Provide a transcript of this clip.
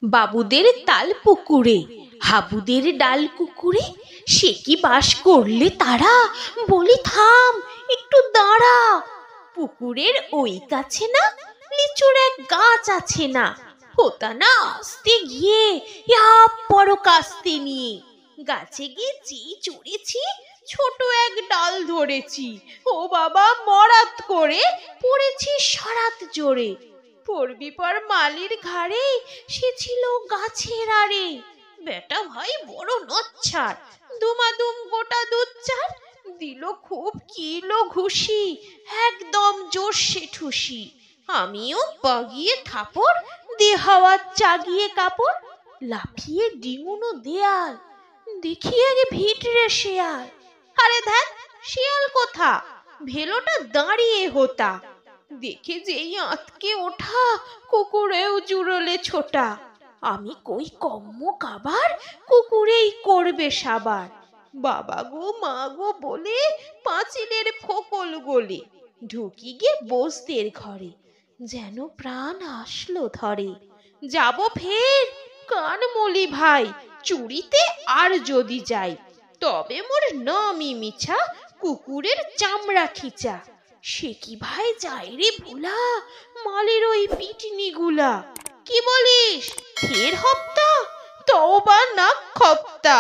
বাবুদের তাল পুকুরে, হাবুদের ডাল কুকুরে, সে কি বাস করলে তারা? বলি থাম, একটু দাঁড়া। পুকুরের ওই কাছে না লিচুর এক গাছ আছে না, হোতা না আসতে গিয়ে বড় কাস্তে নিয়ে গাছে গিয়ে চড়েছি, ছোট এক ডাল ধরেছি। ও বাবা, মরাত করে পড়েছি সারাত জোরে। পড়বি পর মালির ঘাড়ে, সে ছিল গাছের আড়ে। বেটা ভাই বড় নচ্ছার, দুমাদুম গোটা দুচ্চার, দিল খুব কিলো ঘুষি, একদম জোরসে ঠুসি। আমিও বাগিয়ে থাপড়, দে হাওয়া চাগিয়ে কাপড়, লাফিয়ে ডিঙুনো দেয়াল, দেখি আগে ভিটরে শেয়াল। আরে ধ্যাত, শিয়াল কোথা, ভেলোটা দাঁড়িয়ে হোতা। দেখে যেই আঁতকে ওঠা, কুকুরেও জুড়লে ছোটা। আমি কই কম্ম কাবার, কুকুরেই করবে সাবার। বাবা গো মা গো বলে পাঁচিলের ফোকল গলে ঢুকি গে বসদের ঘরে, যেন প্রাণ আসলো ধরে। যাব ফের কান মলি ভাই, চুরিতে আর যদি যাই, তবে মোর নামই মিছা, কুকুরের চামড়া খিচা। সে কি ভাই যায় রে ভোলা, মালের ওই পিটনি গুলা। কি বলিস ফের হপ্তা, তওবা না খপ্তা।